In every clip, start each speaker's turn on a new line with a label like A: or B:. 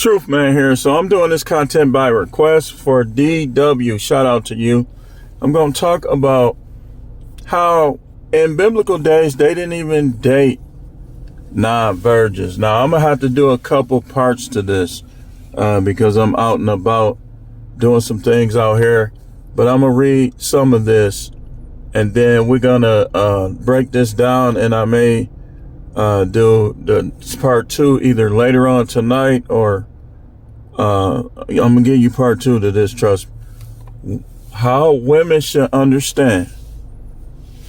A: Truth Man here. So I'm doing this content by request for DW. Shout out to you. I'm going to talk about how in biblical days they didn't even date non-virgins. Now I'm going to have to do a couple parts to this because I'm out and about doing some things out here. But I'm going to read some of this and then we're going to break this down, and I may do the part two either later on tonight or I'm gonna give you part two to this. Trust me. How women should understand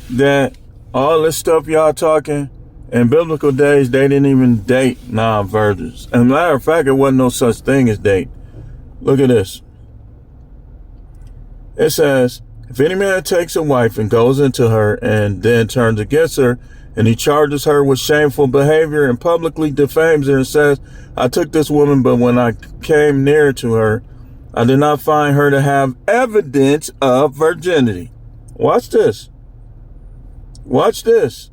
A: that all this stuff y'all talking in biblical days, they didn't even date non-virgins. And matter of fact, it wasn't no such thing as date. Look at this. It says, if any man takes a wife and goes into her and then turns against her, and he charges her with shameful behavior and publicly defames her and says, I took this woman, but when I came near to her, I did not find her to have evidence of virginity. Watch this. Watch this.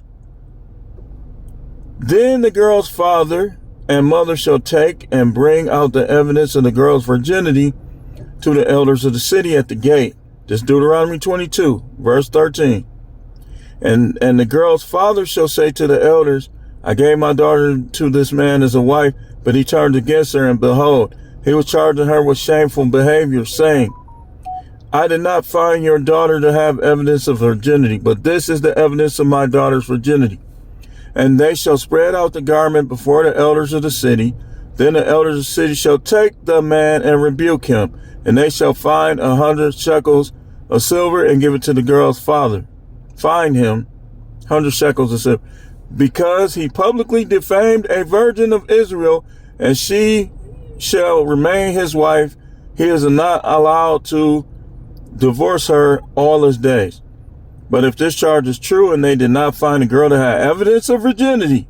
A: Then the girl's father and mother shall take and bring out the evidence of the girl's virginity to the elders of the city at the gate. This Deuteronomy 22, verse 13. And the girl's father shall say to the elders, I gave my daughter to this man as a wife, but he turned against her, and behold, he was charging her with shameful behavior, saying, I did not find your daughter to have evidence of virginity, but this is the evidence of my daughter's virginity. And they shall spread out the garment before the elders of the city. Then the elders of the city shall take the man and rebuke him, and they shall find 100 shekels of silver and give it to the girl's father. Find him 100 shekels of silver, because he publicly defamed a virgin of Israel, and she shall remain his wife. He is not allowed to divorce her all his days. But if this charge is true and they did not find the girl to have evidence of virginity,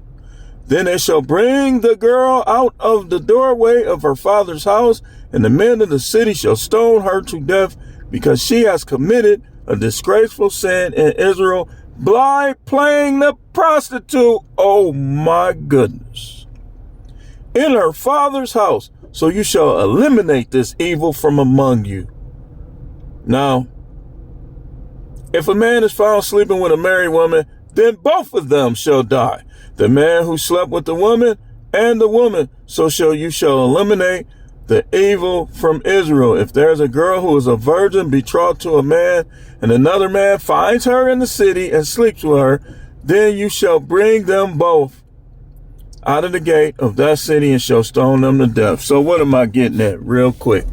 A: then they shall bring the girl out of the doorway of her father's house, and the men of the city shall stone her to death, because she has committed a disgraceful sin in Israel by playing the prostitute. Oh my goodness. In her father's house. So you shall eliminate this evil from among you. Now, if a man is found sleeping with a married woman, then both of them shall die. The man who slept with the woman and the woman. So you shall eliminate the evil from Israel. If there's a girl who is a virgin betrothed to a man, and another man finds her in the city and sleeps with her, then you shall bring them both out of the gate of that city and shall stone them to death. So what am I getting at? Real quick.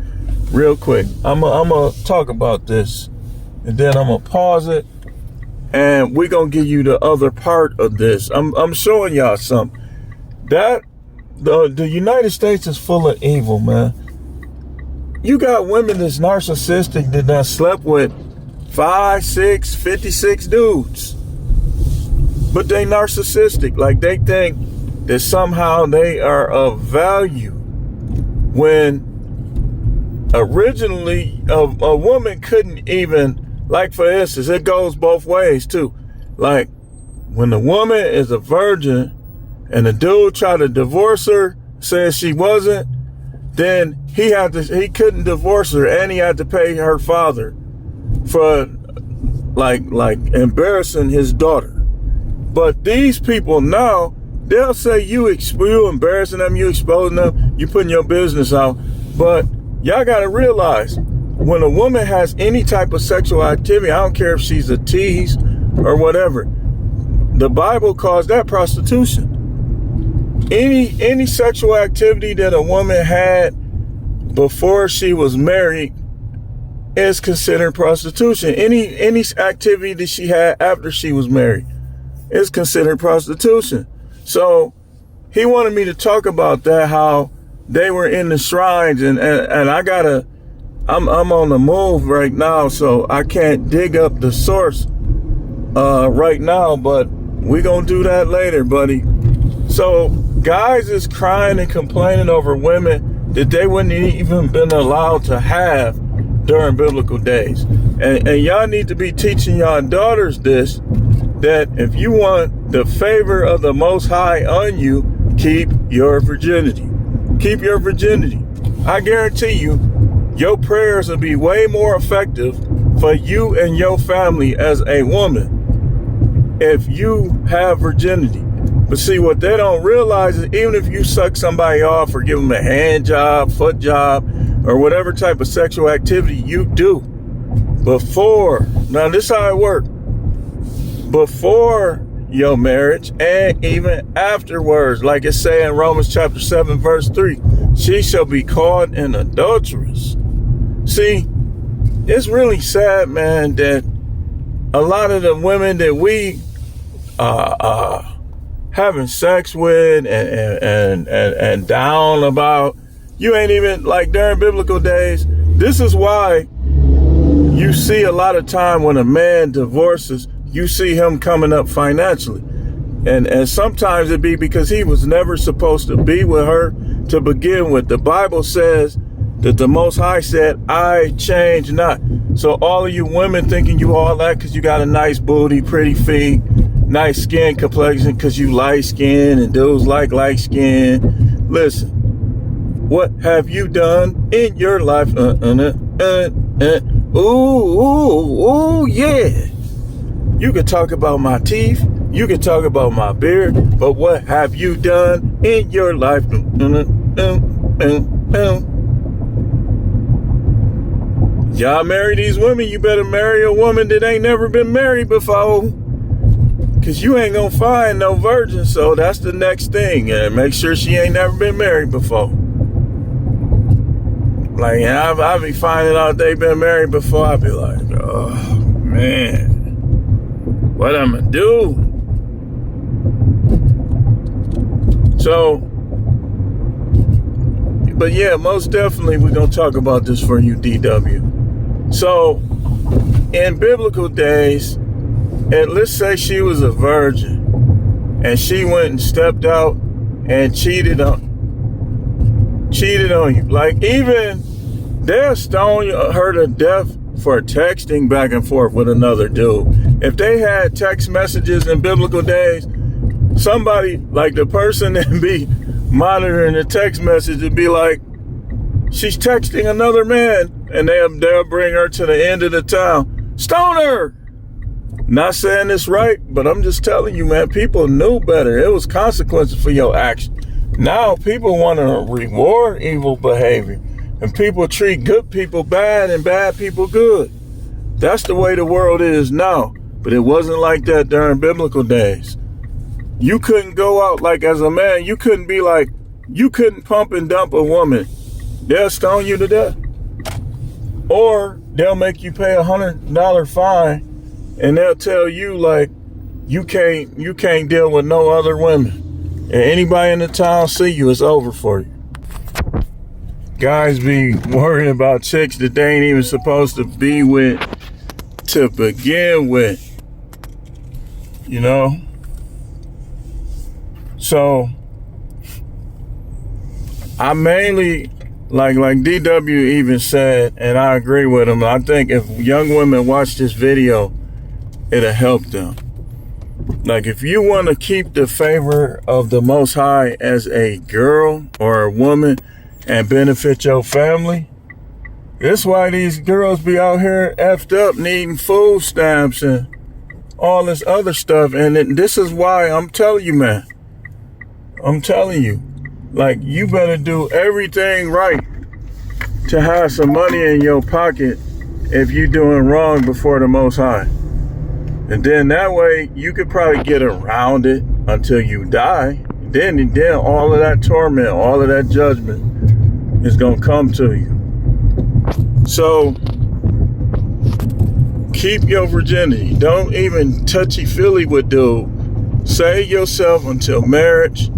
A: I'm gonna talk about this, and then I'm gonna pause it, and we're gonna give you the other part of this. I'm showing y'all something. That the United States is full of evil, man. You got women that's narcissistic that done slept with 5, 6, 56 dudes. But they narcissistic. Like they think that somehow they are of value. When originally a woman couldn't even, like for instance, it goes both ways too. Like when the woman is a virgin, and the dude tried to divorce her, saying she wasn't, then he couldn't divorce her, and he had to pay her father for like embarrassing his daughter. But these people now, they'll say you embarrassing them, you exposing them, you putting your business out. But y'all gotta realize, when a woman has any type of sexual activity, I don't care if she's a tease or whatever, the Bible calls that prostitution. Any sexual activity that a woman had before she was married is considered prostitution. Any activity that she had after she was married is considered prostitution. So he wanted me to talk about that, how they were in the shrines, and I'm on the move right now, so I can't dig up the source right now, but we gonna do that later, buddy. So guys is crying and complaining over women that they wouldn't even been allowed to have during biblical days. And y'all need to be teaching y'all daughters this, that if you want the favor of the Most High on you, keep your virginity. Keep your virginity. I guarantee you, your prayers will be way more effective for you and your family as a woman if you have virginity. But see, what they don't realize is even if you suck somebody off or give them a hand job, foot job, or whatever type of sexual activity you do before, now this is how it works, before your marriage and even afterwards, like it say in Romans chapter 7, verse 3, she shall be called an adulteress. See, it's really sad, man, that a lot of the women that we having sex with and down about, you ain't even, like during biblical days, this is why you see a lot of time when a man divorces, you see him coming up financially. And sometimes it be because he was never supposed to be with her to begin with. The Bible says that the Most High said, I change not. So all of you women thinking you all that because you got a nice booty, pretty feet, nice skin complexion because you light skin and dudes like light skin. Listen, what have you done in your life? Ooh, yeah. You could talk about my teeth. You can talk about my beard, but what have you done in your life? Y'all marry these women, you better marry a woman that ain't never been married before. Because you ain't going to find no virgin, so that's the next thing. And make sure she ain't never been married before. Like, I be finding out they been married before. I be like, oh, man. What I'm going to do? So, but yeah, most definitely we're going to talk about this for you, DW. So, in biblical days, and let's say she was a virgin and she went and stepped out and cheated on you. Like, even they'll stone her to death for texting back and forth with another dude. If they had text messages in biblical days, somebody, like the person that be monitoring the text message, would be like, she's texting another man, and they'll bring her to the end of the town. Stone her! Not saying this right, but I'm just telling you, man, people knew better. It was consequences for your action. Now people want to reward evil behavior, and people treat good people bad and bad people good. That's the way the world is now, but it wasn't like that during biblical days. You couldn't go out, like, as a man, you couldn't be like, you couldn't pump and dump a woman. They'll stone you to death. Or they'll make you pay $100 fine, and they'll tell you, like, you can't deal with no other women. And anybody in the town see you, it's over for you. Guys be worrying about chicks that they ain't even supposed to be with to begin with. You know? So, I mainly, like DW even said, and I agree with him, I think if young women watch this video, it'll help them. Like, if you want to keep the favor of the Most High as a girl or a woman and benefit your family, that's why these girls be out here effed up needing food stamps and all this other stuff. And this is why I'm telling you, man. I'm telling you, like, you better do everything right to have some money in your pocket if you're doing wrong before the Most High. And then that way you could probably get around it until you die. Then all of that torment, all of that judgment is going to come to you. So keep your virginity. Don't even touchy-feely with dude. Save yourself until marriage.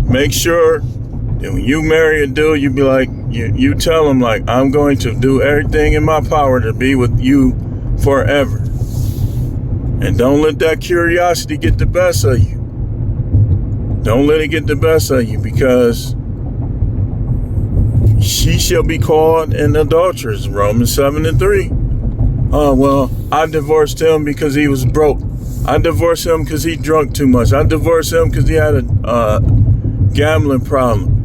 A: Make sure that when you marry a dude, you be like, you tell him, like, I'm going to do everything in my power to be with you forever. And don't let that curiosity get the best of you. Don't let it get the best of you, because she shall be called an adulteress, Romans 7:3. Oh, well, I divorced him because he was broke. I divorced him because he drunk too much. I divorced him because he had a gambling problem.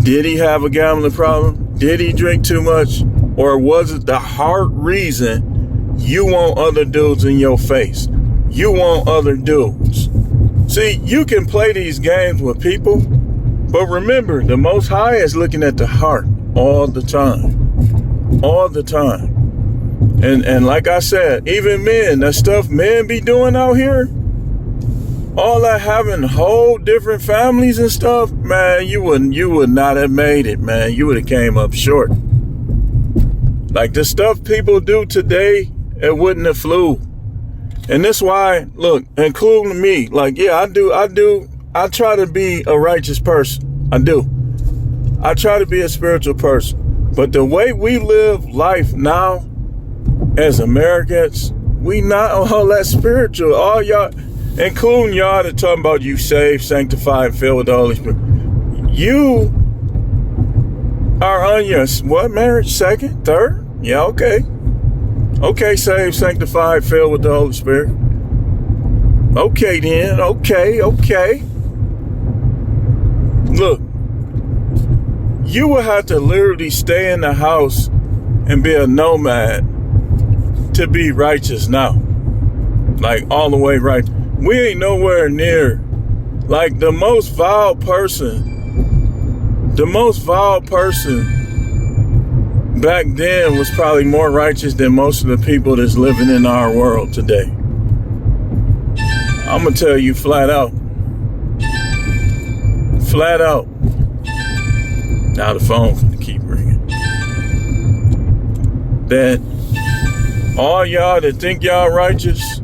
A: Did he have a gambling problem? Did he drink too much? Or was it the hard reason you want other dudes in your face? You want other dudes. See, you can play these games with people, but remember, the Most High is looking at the heart all the time. All the time. And like I said, even men, that stuff men be doing out here, all that having whole different families and stuff, man, you would not have made it, man. You would have came up short. Like the stuff people do today, it wouldn't have flew. And that's why, look, including me, like, yeah, I try to be a righteous person. I do. I try to be a spiritual person. But the way we live life now as Americans, we not all that spiritual. All y'all, including y'all that talking about you saved, sanctified, and filled with the Holy Spirit. You are on your, what, marriage? Second? Third? Yeah, okay. Okay, saved, sanctified, filled with the Holy Spirit. Okay then, okay. Look, you will have to literally stay in the house and be a nomad to be righteous now. Like all the way right. We ain't nowhere near, like the most vile person back then was probably more righteous than most of the people that's living in our world today. I'm gonna tell you flat out. Flat out. Now the phone's gonna keep ringing. That all y'all that think y'all righteous,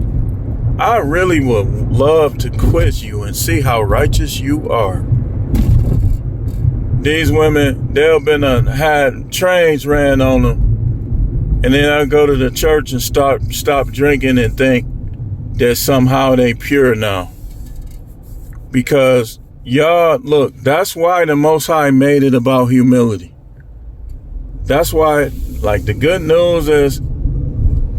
A: I really would love to quiz you and see how righteous you are. These women, they've been had trains ran on them, and then I go to the church and stop drinking and think that somehow they pure now. Because y'all, look, that's why the Most High made it about humility. That's why, like, the good news is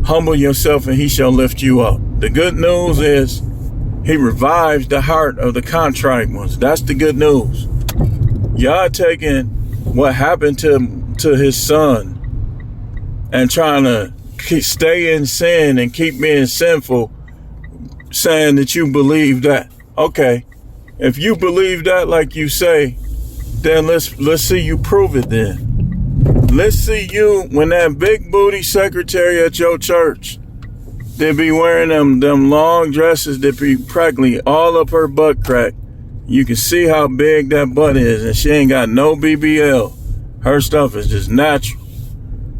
A: humble yourself and he shall lift you up. The good news is he revives the heart of the contrite ones. That's the good news. Y'all taking what happened to his son and trying to stay in sin and keep being sinful, saying that you believe that. Okay, if you believe that like you say, then let's see you prove it then. Let's see you when that big booty secretary at your church, they be wearing them long dresses that be practically all up her butt crack. You can see how big that butt is, and she ain't got no BBL. Her stuff is just natural.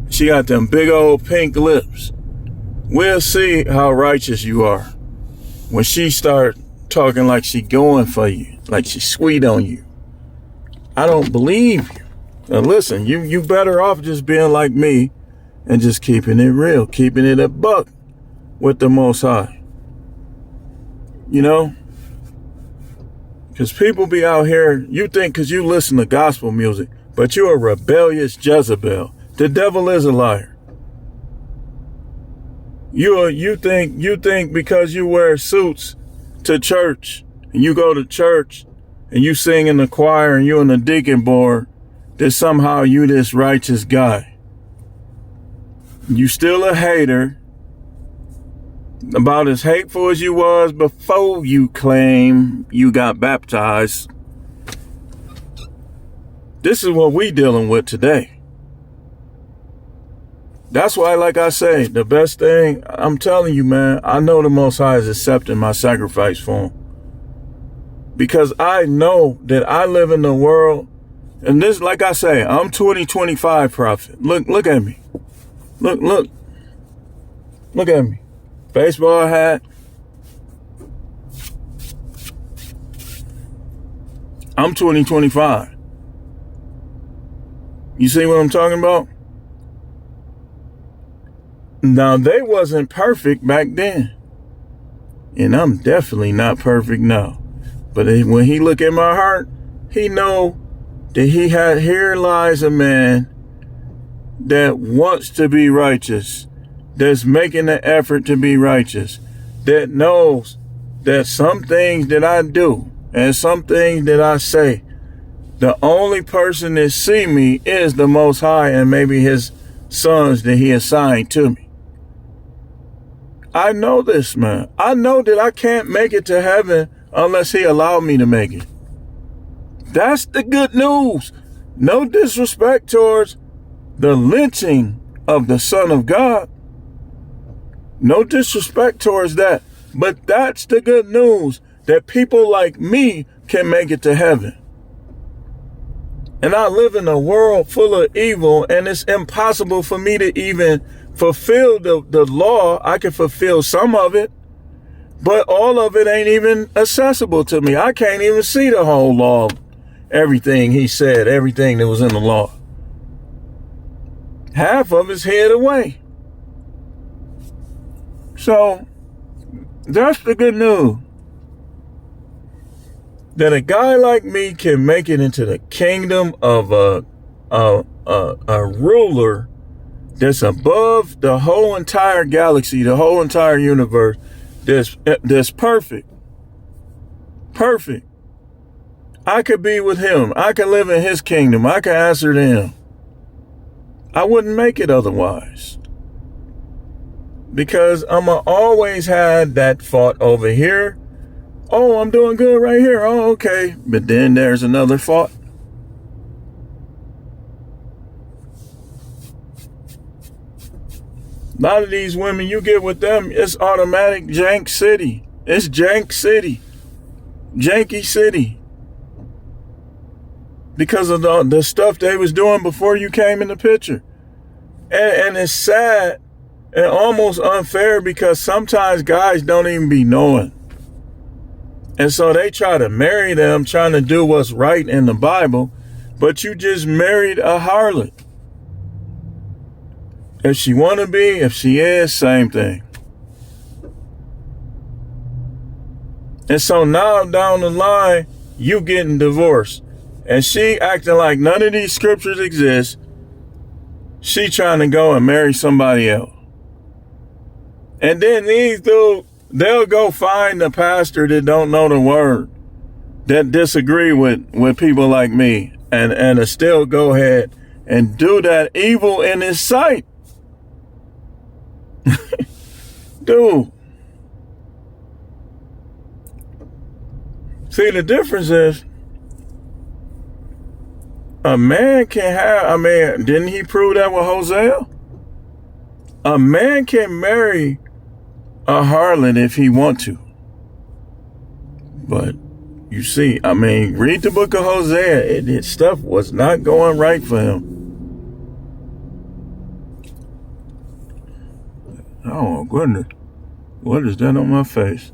A: She got them big old pink lips. We'll see how righteous you are when she start talking like she going for you, like she sweet on you. I don't believe you. Now listen, you better off just being like me and just keeping it real, keeping it a buck with the Most High. You know? Because people be out here, you think because you listen to gospel music, but you're a rebellious Jezebel. The devil is a liar. You think because you wear suits to church, and you go to church, and you sing in the choir, and you're in the deacon board, that somehow you this righteous guy. You still a hater, about as hateful as you was before you claim you got baptized. This is what we dealing with today. That's why, like I say, the best thing, I'm telling you, man, I know the Most High is accepting my sacrifice for him. Because I know that I live in the world, and this, like I say, I'm 2025 prophet. Look at me. Look at me. Baseball hat. I'm 2025. You see what I'm talking about? Now, they wasn't perfect back then. And I'm definitely not perfect now. But when he look at my heart, he know that here lies a man that wants to be righteous, that's making the effort to be righteous, that knows that some things that I do and some things that I say the only person that see me is the Most High and maybe his sons that he assigned to me. I know this, man. I know that I can't make it to heaven unless he allowed me to make it. That's the good news. No disrespect towards the lynching of the Son of God. No disrespect towards that. But that's the good news, that people like me can make it to heaven. And I live in a world full of evil, and it's impossible for me to even fulfill the law. I can fulfill some of it, but all of it ain't even accessible to me. I can't even see the whole law, everything he said, everything that was in the law. Half of it's hid away. So that's the good news. That a guy like me can make it into the kingdom of a ruler that's above the whole entire galaxy, the whole entire universe, that's perfect. Perfect. I could be with him. I could live in his kingdom. I could answer to him. I wouldn't make it otherwise. Because I'ma always had that fault over here. Oh, I'm doing good right here. Oh, okay. But then there's another fault. A lot of these women, you get with them, it's automatic jank city. It's jank city. Janky city. Because of the stuff they was doing before you came in the picture. And it's sad and almost unfair because sometimes guys don't even be knowing. And so they try to marry them, trying to do what's right in the Bible, but you just married a harlot. If she want to be, if she is, same thing. And so now down the line, you getting divorced. And she acting like none of these scriptures exist. She trying to go and marry somebody else. And then these dudes, they'll go find the pastor that don't know the word, that disagree with people like me, and still go ahead and do that evil in his sight. Dude. See, the difference is a man can have, didn't he prove that with Hosea? A man can marry a harlot if he want to. But you see, read the book of Hosea. Stuff was not going right for him. Oh, goodness. What is that on my face?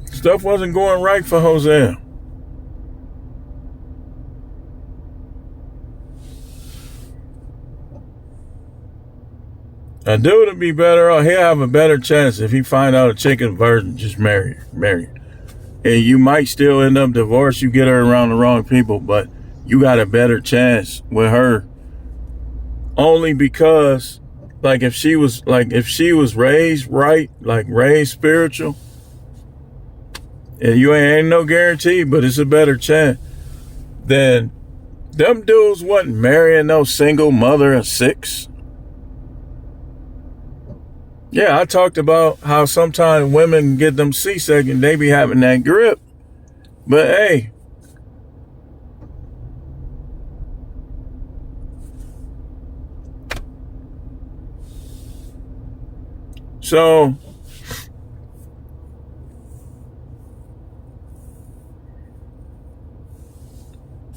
A: Stuff wasn't going right for Hosea. A dude would be better off. He'll have a better chance if he find out a chicken virgin, just marry her. And you might still end up divorced. You get her around the wrong people, but you got a better chance with her. Only because, if she was raised right, raised spiritual, and you ain't no guarantee, but it's a better chance. Then them dudes wasn't marrying no single mother of 6. Yeah, I talked about how sometimes women get them C-section, they be having that grip. But hey, so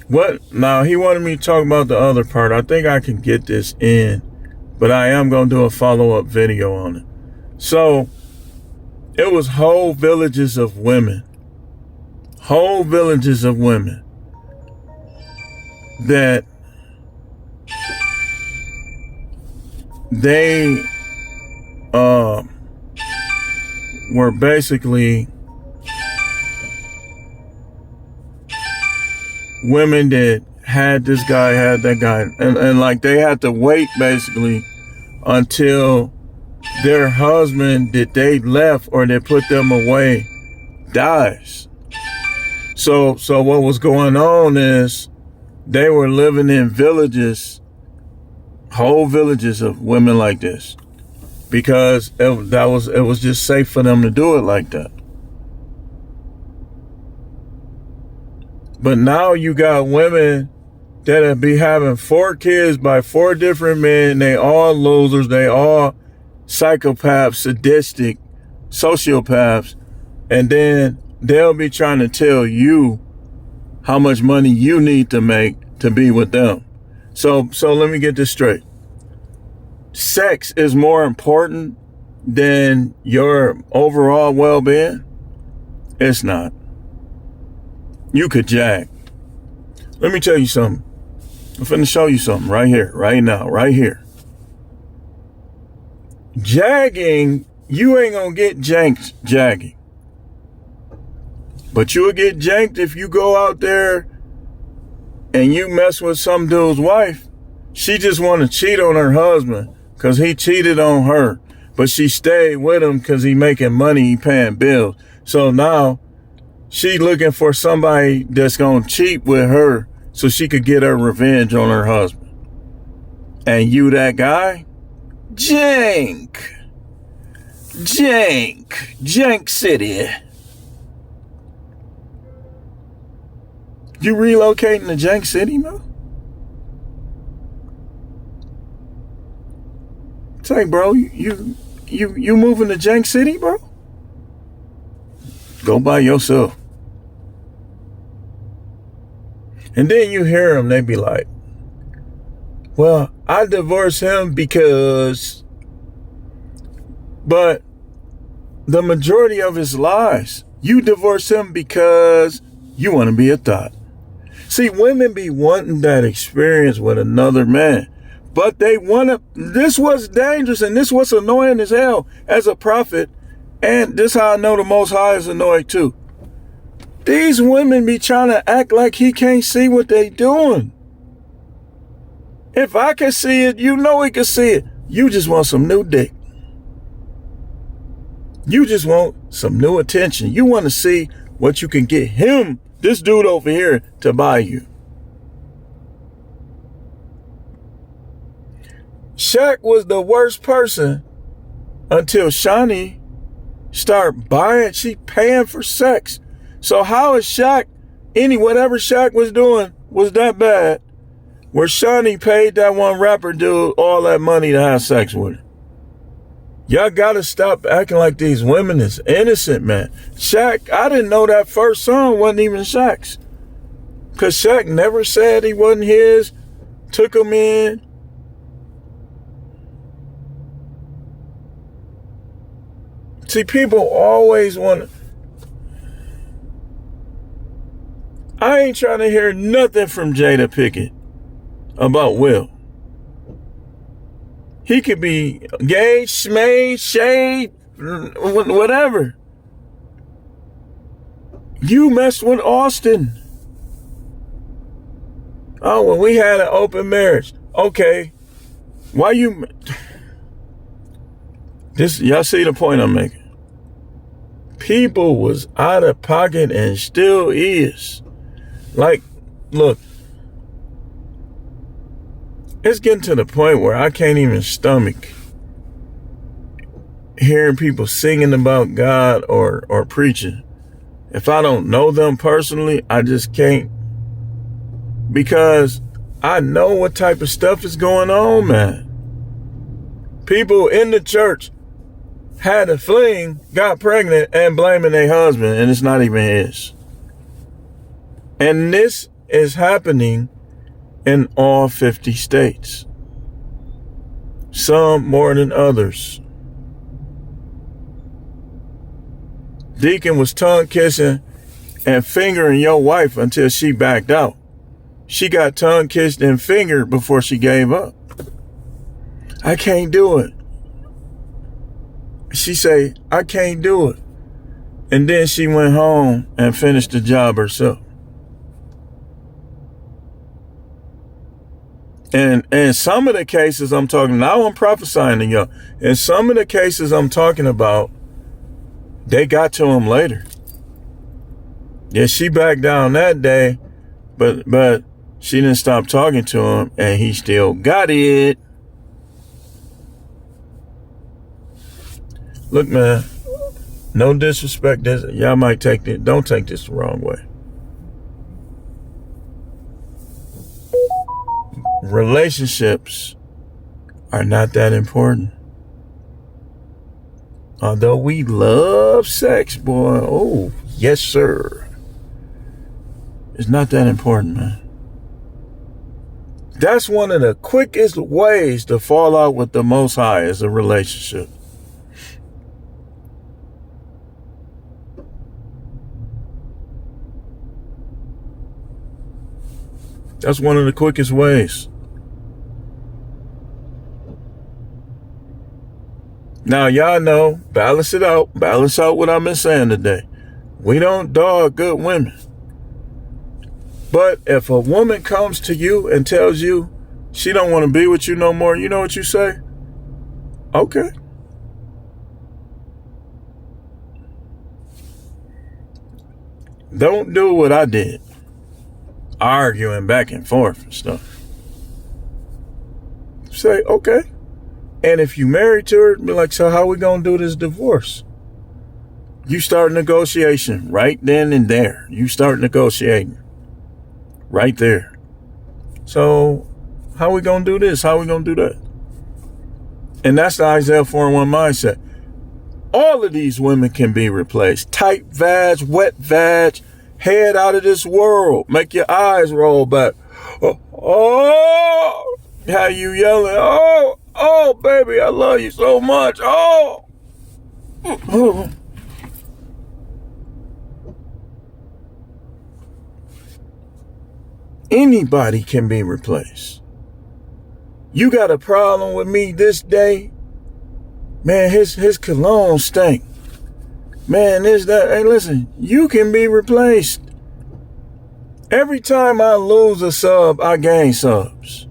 A: what? Now he wanted me to talk about the other part. I think I can get this in, but I am going to do a follow-up video on it. So it was whole villages of women that they were basically women that had this guy, had that guy, and they had to wait basically until their husband that they left or they put them away dies. So what was going on is they were living in villages, whole villages of women like this, because it was just safe for them to do it like that. But now you got women that be having 4 kids by 4 different men. They all losers. They all psychopaths, sadistic, sociopaths. And then they'll be trying to tell you how much money you need to make to be with them. So let me get this straight. Sex is more important than your overall well-being? It's not. You could jag. Let me tell you something. I'm finna show you something right here, right now, right here. Jagging, you ain't gonna get janked jagging. But you'll get janked if you go out there and you mess with some dude's wife. She just want to cheat on her husband because he cheated on her. But she stayed with him because he making money, he paying bills. So now she looking for somebody that's going to cheat with her so she could get her revenge on her husband. And you that guy? Jank. Jank. Jank City. You relocating to Jank City, man? Say, bro, you moving to Jank City, bro? Go by yourself. And then you hear them, they be like, well, I divorced him because, but the majority of his lies, you divorce him because you want to be a thought. See, women be wanting that experience with another man, but they want to, this was dangerous and this was annoying as hell as a prophet. And this how I know the Most High is annoyed too. These women be trying to act like he can't see what they doing. If I can see it, you know he can see it. You just want some new dick. You just want some new attention. You want to see what you can get him, this dude over here, to buy you. Shaq was the worst person until Shani started buying. She paying for sex. So how is Shaq, whatever Shaq was doing was that bad, where Shani paid that one rapper dude all that money to have sex with her? Y'all gotta stop acting like these women is innocent, man. Shaq, I didn't know that first song wasn't even Shaq's. Cause Shaq never said he wasn't his, took him in. See, people always want to, I ain't trying to hear nothing from Jada Pinkett about Will. He could be gay, schmay, shade, whatever. You messed with Austin. Oh, well, we had an open marriage. Okay. Why you... Y'all see the point I'm making? People was out of pocket and still is. Like, look, it's getting to the point where I can't even stomach hearing people singing about God or preaching. If I don't know them personally, I just can't, because I know what type of stuff is going on, man. People in the church had a fling, got pregnant, and blaming their husband, and it's not even his. And this is happening in all 50 states. Some more than others. Deacon was tongue kissing and fingering your wife until she backed out. She got tongue kissed and fingered before she gave up. I can't do it. She say, I can't do it. And then she went home and finished the job herself. And in some of the cases I'm talking, now I'm prophesying to y'all. In some of the cases I'm talking about, they got to him later. Yeah, she backed down that day, but she didn't stop talking to him, and he still got it. Look, man, no disrespect. Y'all might take it. Don't take this the wrong way. Relationships are not that important. Although we love sex, boy. Oh, yes, sir. It's not that important, man. That's one of the quickest ways to fall out with the Most High is a relationship. That's one of the quickest ways. Now, y'all know, balance it out. Balance out what I've been saying today. We don't dog good women. But if a woman comes to you and tells you she don't want to be with you no more, you know what you say? Okay. Don't do what I did. Arguing back and forth and stuff. Say, okay. And if you married to her, be like, so how we gonna do this divorce? You start negotiation right then and there. You start negotiating right there. So how we gonna do this? How we gonna do that? And that's the Isaiah 4:1 mindset. All of these women can be replaced. Tight vag, wet vag, head out of this world. Make your eyes roll back. Oh, how you yelling? Oh, baby, I love you so much. Oh. Anybody can be replaced. You got a problem with me this day? Man, his cologne stink. Man, hey, listen, you can be replaced. Every time I lose a sub, I gain subs.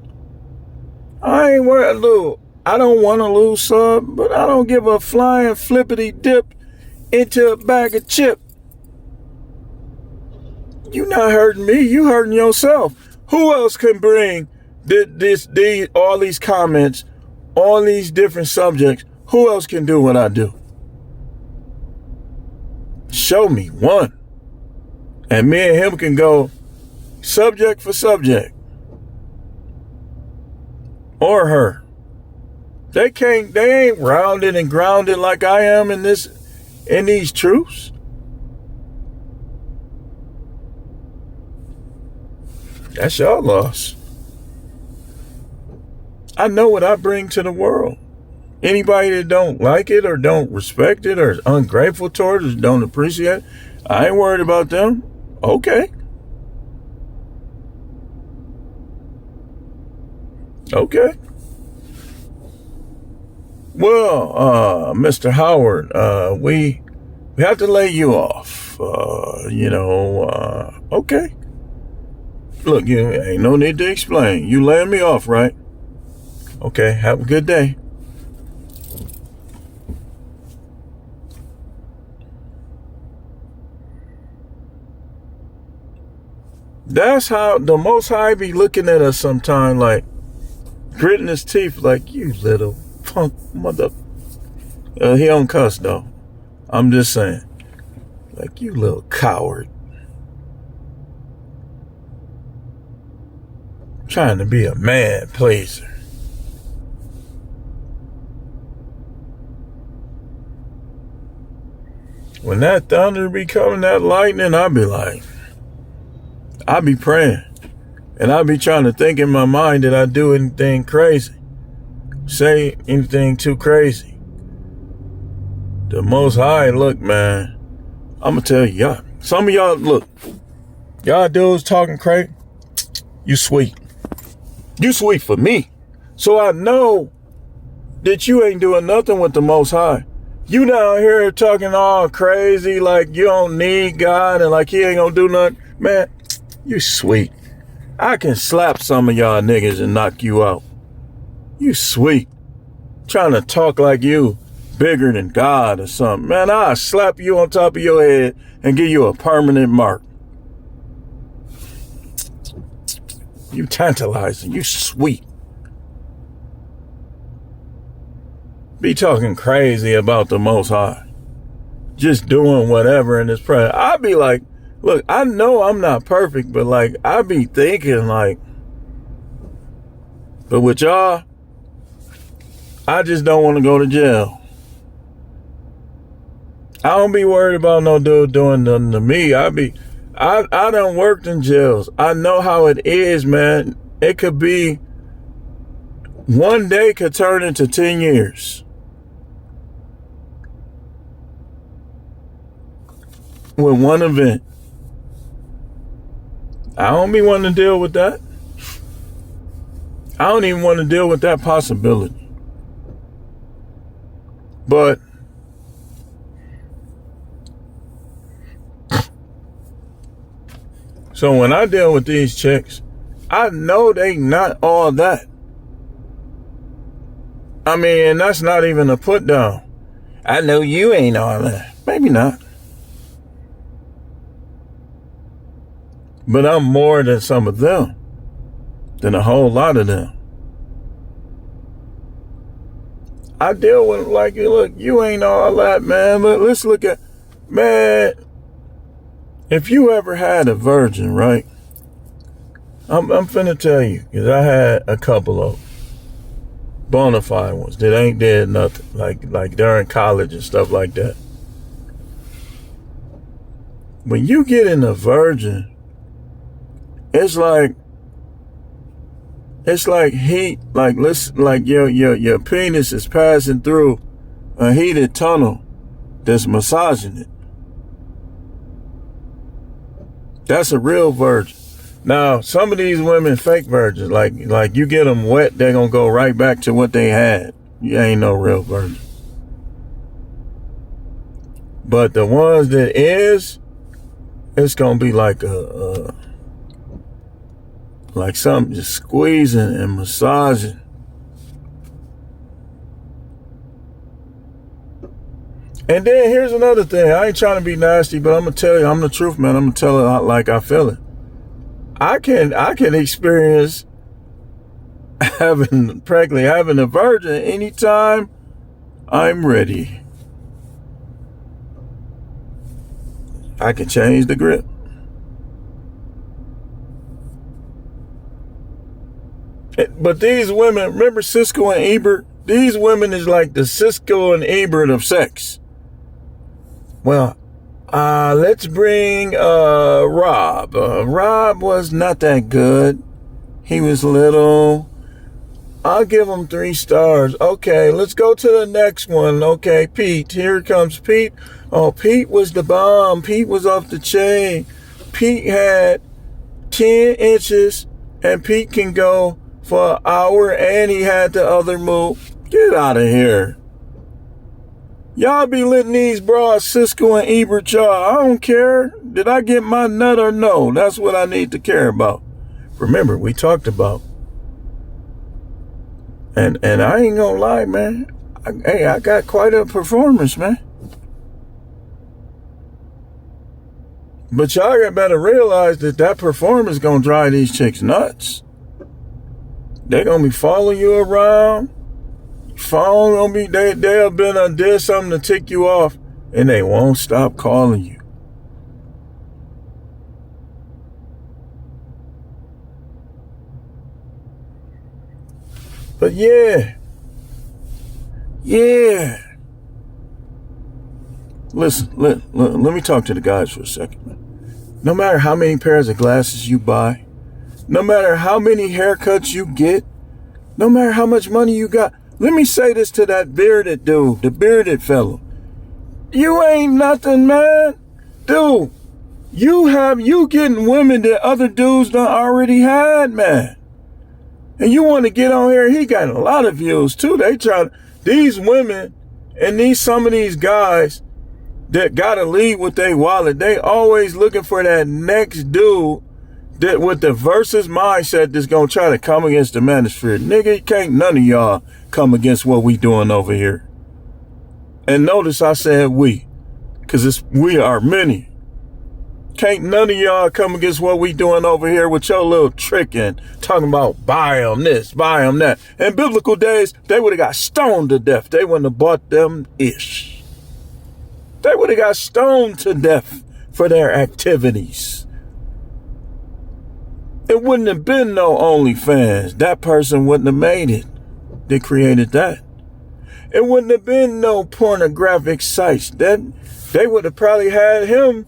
A: I ain't worried, look, I don't want to lose sub, but I don't give a flying flippity dip into a bag of chip. You not hurting me, you hurting yourself. Who else can bring all these comments, all these different subjects? Who else can do what I do? Show me one. And me and him can go subject for subject. Or her. They ain't rounded and grounded like I am in these truths. That's your loss. I know what I bring to the world. Anybody that don't like it or don't respect it or is ungrateful toward it or don't appreciate it, I ain't worried about them. Okay. Okay. Well, Mr. Howard, we have to lay you off. Okay. Look, you ain't no need to explain. You laying me off, right? Okay, have a good day. That's how the Most High be looking at us sometime, like gritting his teeth, like, you little punk mother. He don't cuss though. I'm just saying, like, you little coward. Trying to be a man pleaser. When that thunder be coming, that lightning, I be praying. And I be trying to think in my mind that I do anything crazy. Say anything too crazy. The Most High, look, man. I'm going to tell y'all. Some of y'all, look. Y'all dudes talking crazy. You sweet. You sweet for me. So I know that you ain't doing nothing with the Most High. You down here talking all crazy like you don't need God and like he ain't gonna do nothing. Man, you sweet. I can slap some of y'all niggas and knock you out. You sweet. Trying to talk like you bigger than God or something. Man, I'll slap you on top of your head and give you a permanent mark. You tantalizing. You sweet. Be talking crazy about the Most High. Just doing whatever in His presence. I be like, look, I know I'm not perfect, but like, I be thinking like, but with y'all, I just don't want to go to jail. I don't be worried about no dude doing nothing to me. I done worked in jails. I know how it is, man. It could be, one day could turn into 10 years. With one event. I don't be wanting to deal with that. I don't even want to deal with that possibility. But so when I deal with these chicks, I know they not all that. I mean, that's not even a put down. I know you ain't all that. Maybe not. But I'm more than some of them. Than a whole lot of them. I deal with like, look, you ain't all that, man. But let's look at, man, if you ever had a virgin, right? I'm finna tell you, because I had a couple of bona fide ones that ain't did nothing, like during college and stuff like that. When you get in a virgin, it's like heat, like your penis is passing through a heated tunnel that's massaging it. That's a real virgin. Now, some of these women fake virgins, like you get them wet, they're gonna go right back to what they had. You ain't no real virgin. But the ones that is, it's gonna be like like something just squeezing and massaging. And then here's another thing. I ain't trying to be nasty, but I'm gonna tell you, I'm the truth, man. I'm gonna tell it like I feel it. I can experience having a virgin anytime I'm ready. I can change the grip. But these women, remember Siskel and Ebert? These women is like the Siskel and Ebert of sex. Well, let's bring Rob. Rob was not that good. He was little. I'll give him 3 stars. Okay, let's go to the next one. Okay, Pete. Here comes Pete. Oh, Pete was the bomb. Pete was off the chain. Pete had 10 inches, and Pete can go for an hour, and he had the other move. Get out of here. Y'all be letting these bras Siskel and Ebert y'all. I don't care. Did I get my nut or no? That's what I need to care about. Remember, we talked about. And I ain't gonna lie, man. I got quite a performance, man. But y'all better realize that performance gonna drive these chicks nuts. They gonna be following you around. Phone gonna be, they'll been did something to tick you off, and they won't stop calling you. But yeah. Listen, let me talk to the guys for a second. No matter how many pairs of glasses you buy, no matter how many haircuts you get, no matter how much money you got, let me say this to that bearded dude, the bearded fellow. You ain't nothing, man. Dude, you getting women that other dudes done already had, man. And you want to get on here, he got a lot of views too. These women and some of these guys that gotta lead with their wallet, they always looking for that next dude that with the versus mindset that's gonna try to come against the manosphere. Nigga, can't none of y'all come against what we doing over here. And notice I said we, because we are many. Can't none of y'all come against what we doing over here with your little tricking, talking about buy them this, buy them that. In biblical days, they would have got stoned to death. They wouldn't have bought them ish. They would have got stoned to death for their activities. It wouldn't have been no OnlyFans. That person wouldn't have made it. They created that. It wouldn't have been no pornographic sites. They would have probably had him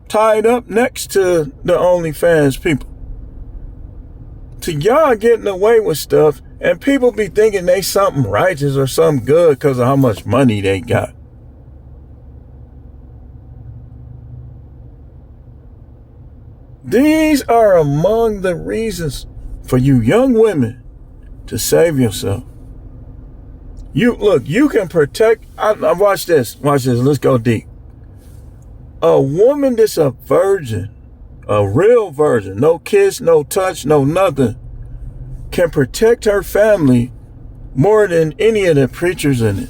A: tied up next to the OnlyFans people. So y'all getting away with stuff, and people be thinking they something righteous or something good because of how much money they got. These are among the reasons for you young women to save yourself. You can protect. Watch this. Let's go deep. A woman that's a virgin, a real virgin, no kiss, no touch, no nothing, can protect her family more than any of the preachers in it.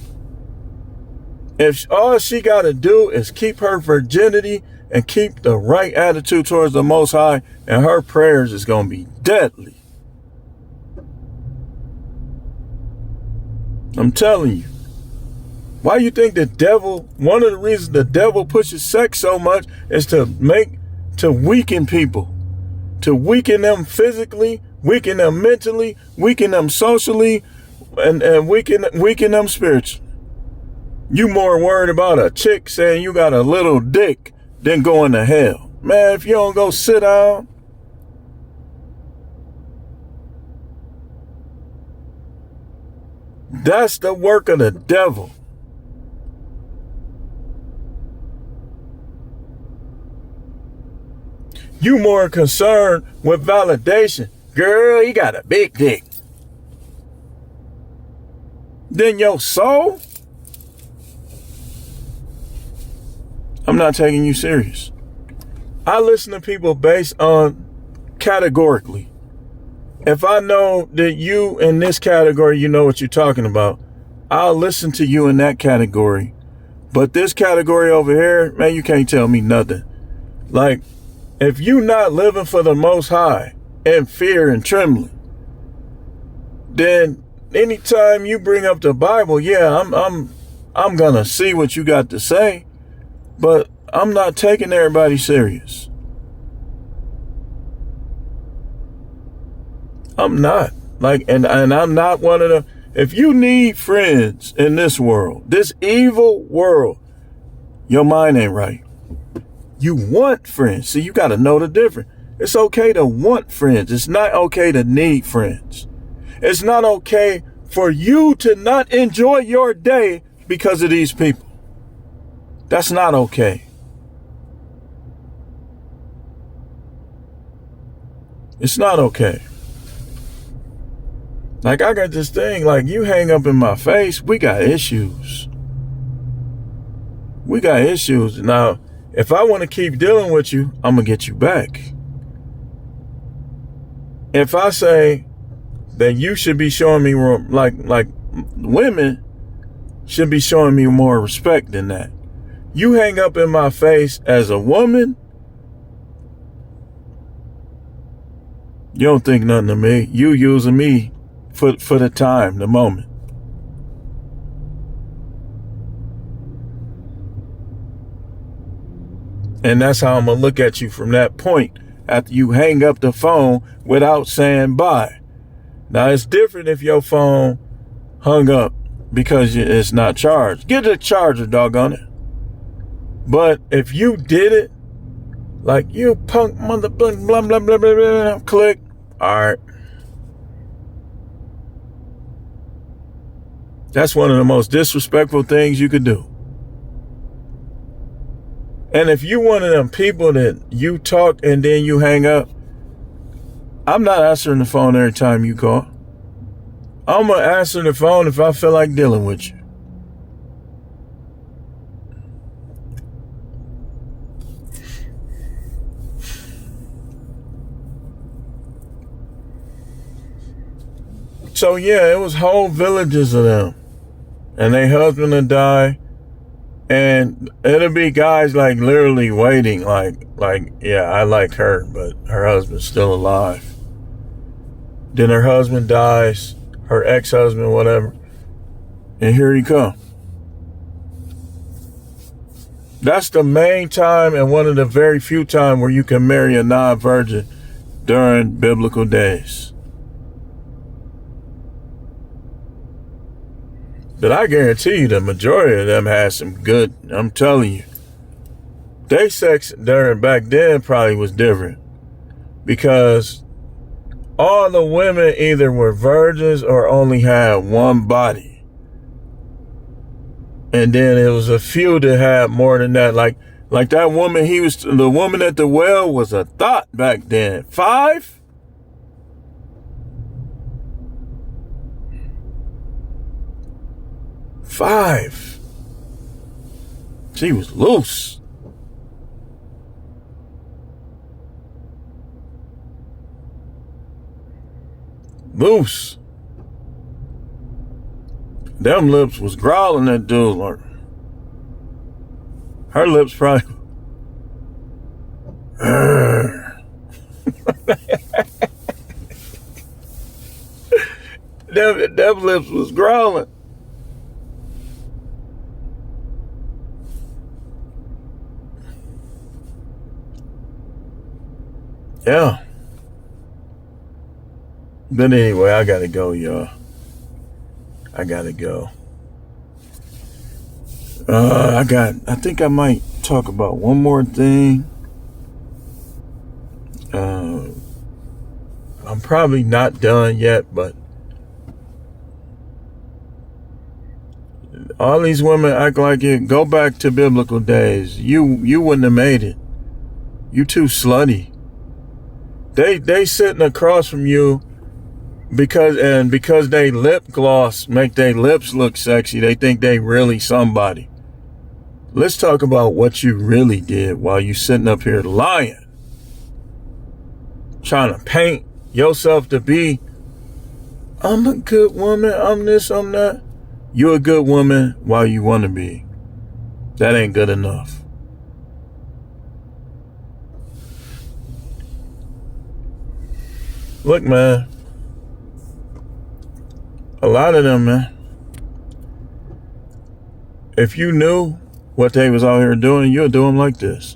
A: If all she got to do is keep her virginity and keep the right attitude towards the Most High, and her prayers is going to be deadly. I'm telling you. Why you think the devil, one of the reasons the devil pushes sex so much is to weaken people, to weaken them physically, weaken them mentally, weaken them socially, and weaken them spiritually. You more worried about a chick saying you got a little dick than going to hell. Man, if you don't go sit down, that's the work of the devil. You more concerned with validation. Girl, you got a big dick. Than your soul? I'm not taking you serious. I listen to people based on categorically. If I know that you in this category, you know what you're talking about, I'll listen to you in that category. But this category over here, man, you can't tell me nothing. Like, if you not living for the Most High in fear and trembling, then anytime you bring up the Bible, yeah, I'm gonna see what you got to say, but I'm not taking everybody serious. I'm not. And I'm not one of the. If you need friends in this world, this evil world, your mind ain't right. You want friends. See, you got to know the difference. It's okay to want friends. It's not okay to need friends. It's not okay for you to not enjoy your day because of these people. That's not okay. It's not okay. Like, I got this thing, like, you hang up in my face, we got issues. We got issues. Now, if I want to keep dealing with you, I'm going to get you back. If I say that you should be showing me, like women should be showing me more respect than that. You hang up in my face as a woman, you don't think nothing of me. You using me for the time, the moment. And that's how I'm going to look at you from that point after you hang up the phone without saying bye. Now, it's different if your phone hung up because it's not charged. Get a charger, doggone it. But if you did it, like, you punk mother blah, blah, blah, blah, blah, blah, click, all right. That's one of the most disrespectful things you could do. And if you one of them people that you talk and then you hang up, I'm not answering the phone every time you call. I'm going to answer the phone if I feel like dealing with you. So yeah, it was whole villages of them. And their husband had died. And it'll be guys like literally waiting, yeah, I like her, but her husband's still alive. Then her husband dies, her ex-husband, whatever, and here he come. That's the main time and one of the very few times where you can marry a non-virgin during biblical days. But I guarantee you the majority of them had some good, I'm telling you. Their sex during back then probably was different. Because all the women either were virgins or only had one body. And then it was a few that had more than that. Like that woman, the woman at the well was a thought back then. 5? She was loose. Loose. Them lips was growling at dude. Like, her lips probably. them lips was growling. Yeah. But anyway, I gotta go, y'all. I gotta go. I think I might talk about one more thing. I'm probably not done yet, but all these women act like it. Go back to biblical days. You wouldn't have made it. You too slutty. They sitting across from you because they lip gloss make their lips look sexy. They think they really somebody. Let's talk about what you really did while you sitting up here lying. Trying to paint yourself to be, I'm a good woman, I'm this, I'm that. You're a good woman while you want to be. That ain't good enough. Look, man. A lot of them, man. If you knew what they was out here doing, you'll do them like this.